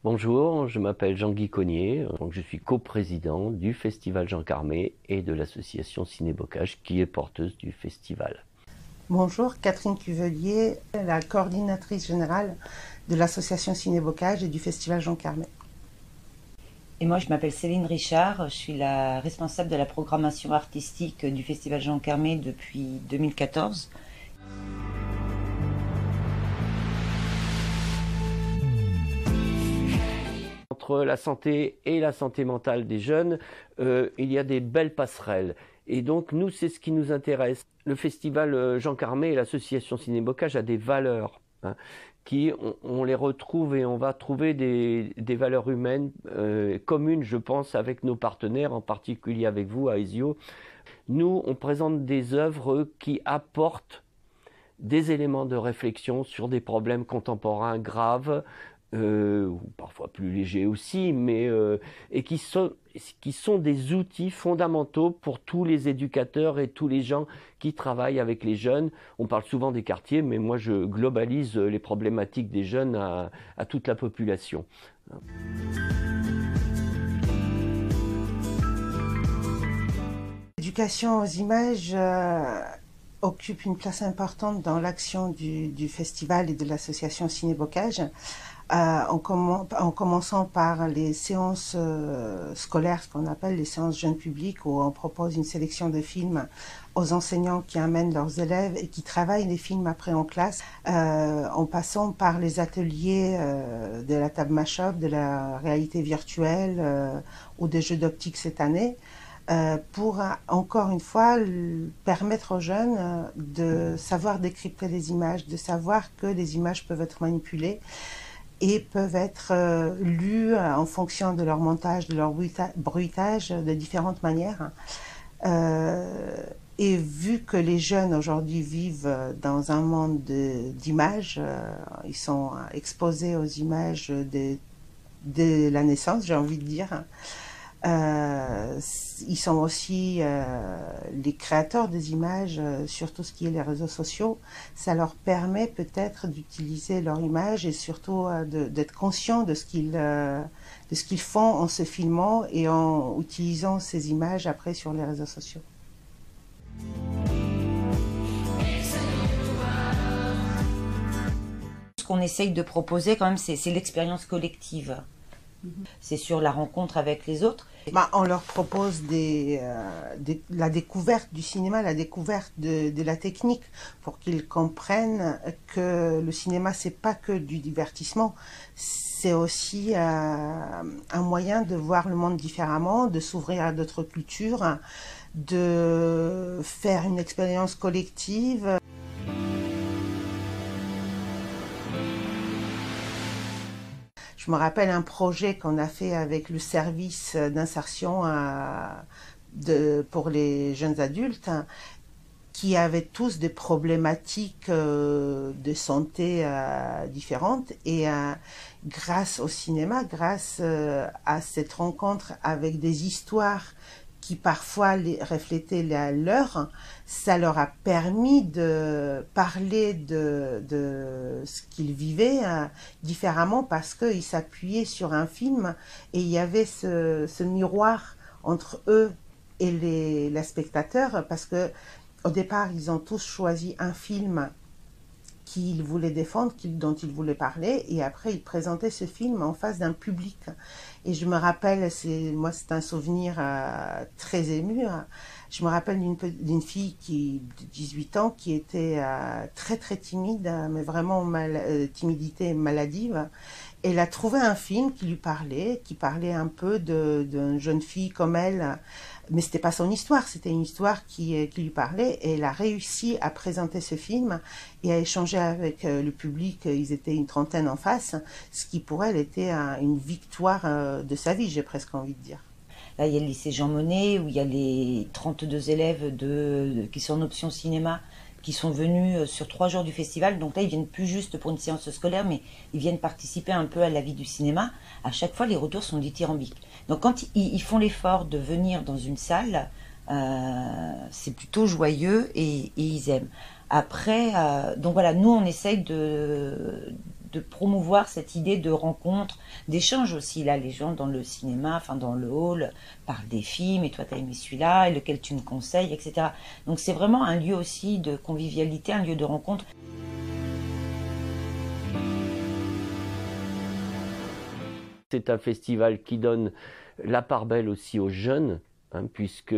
Bonjour, je m'appelle Jean-Guy Cognier, donc je suis coprésident du Festival Jean Carmé et de l'association Ciné-Bocage qui est porteuse du festival. Bonjour, Catherine Cuvelier, la coordinatrice générale de l'association Ciné-Bocage et du Festival Jean Carmé. Et moi je m'appelle Céline Richard, je suis la responsable de la programmation artistique du Festival Jean Carmé depuis 2014. Entre la santé et la santé mentale des jeunes, il y a des belles passerelles. Et donc nous, c'est ce qui nous intéresse. Le Festival Jean Carmé et l'association Ciné-Bocage a des valeurs, qui on les retrouve et on va trouver des valeurs humaines communes, je pense, avec nos partenaires, en particulier avec vous, à Aesio. Nous, on présente des œuvres qui apportent des éléments de réflexion sur des problèmes contemporains graves, ou parfois plus légers aussi, mais et qui sont des outils fondamentaux pour tous les éducateurs et tous les gens qui travaillent avec les jeunes. On parle souvent des quartiers, mais moi je globalise les problématiques des jeunes à toute la population. L'éducation aux images occupe une place importante dans l'action du festival et de l'association Ciné-Bocage. En commençant par les séances scolaires, ce qu'on appelle les séances jeunes publics, où on propose une sélection de films aux enseignants qui amènent leurs élèves et qui travaillent les films après en classe, en passant par les ateliers de la table Mash-up, de la réalité virtuelle ou des jeux d'optique cette année, pour encore une fois permettre aux jeunes de savoir décrypter les images, de savoir que les images peuvent être manipulées et peuvent être lues en fonction de leur montage, de leur bruitage, de différentes manières. Et vu que les jeunes aujourd'hui vivent dans un monde d'images, ils sont exposés aux images de la naissance, j'ai envie de dire. Ils sont aussi les créateurs des images sur tout ce qui est les réseaux sociaux. Ça leur permet peut-être d'utiliser leur image et surtout d'être conscients de ce qu'ils font en se filmant et en utilisant ces images après sur les réseaux sociaux. Ce qu'on essaye de proposer quand même, c'est l'expérience collective. C'est sur la rencontre avec les autres. On leur propose la découverte du cinéma, la découverte de la technique, pour qu'ils comprennent que le cinéma, c'est pas que du divertissement, c'est aussi un moyen de voir le monde différemment, de s'ouvrir à d'autres cultures, de faire une expérience collective. Je me rappelle un projet qu'on a fait avec le service d'insertion pour les jeunes adultes, qui avaient tous des problématiques de santé différentes. Et grâce au cinéma, grâce à cette rencontre avec des histoires qui parfois reflétaient la leur, ça leur a permis de parler de ce qu'ils vivaient différemment, parce qu'ils s'appuyaient sur un film et il y avait ce miroir entre eux et les spectateurs, parce que au départ ils ont tous choisi un film qu'ils voulaient défendre, dont ils voulaient parler, et après ils présentaient ce film en face d'un public. Et je me rappelle, c'est un souvenir très ému, je me rappelle d'une fille de 18 ans qui était très très timide, mais vraiment timidité maladive. Elle a trouvé un film qui parlait un peu d'une jeune fille comme elle, mais c'était pas son histoire, c'était une histoire qui lui parlait, et elle a réussi à présenter ce film et à échanger avec le public. Ils étaient une trentaine en face, ce qui pour elle était une victoire de sa vie, j'ai presque envie de dire. Là, il y a le lycée Jean Monnet, où il y a les 32 élèves qui sont en option cinéma, qui sont venus sur 3 jours du festival. Donc là, ils viennent plus juste pour une séance scolaire, mais ils viennent participer un peu à la vie du cinéma. À chaque fois, les retours sont dithyrambiques. Donc quand ils font l'effort de venir dans une salle, c'est plutôt joyeux et ils aiment. Après, donc voilà, nous on essaye de promouvoir cette idée de rencontre, d'échange aussi. Là, les gens dans le cinéma, enfin dans le hall, parlent des films, et toi t'as aimé celui-là, et lequel tu me conseilles, etc. Donc c'est vraiment un lieu aussi de convivialité, un lieu de rencontre. C'est un festival qui donne la part belle aussi aux jeunes, puisque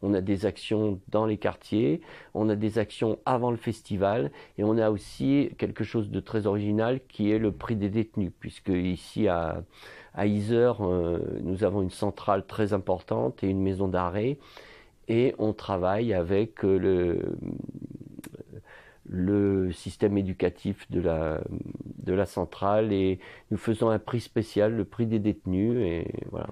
on a des actions dans les quartiers, on a des actions avant le festival, et on a aussi quelque chose de très original qui est le prix des détenus, puisque ici à Yzeure, nous avons une centrale très importante et une maison d'arrêt, et on travaille avec le système éducatif de la centrale, et nous faisons un prix spécial, le prix des détenus, et voilà.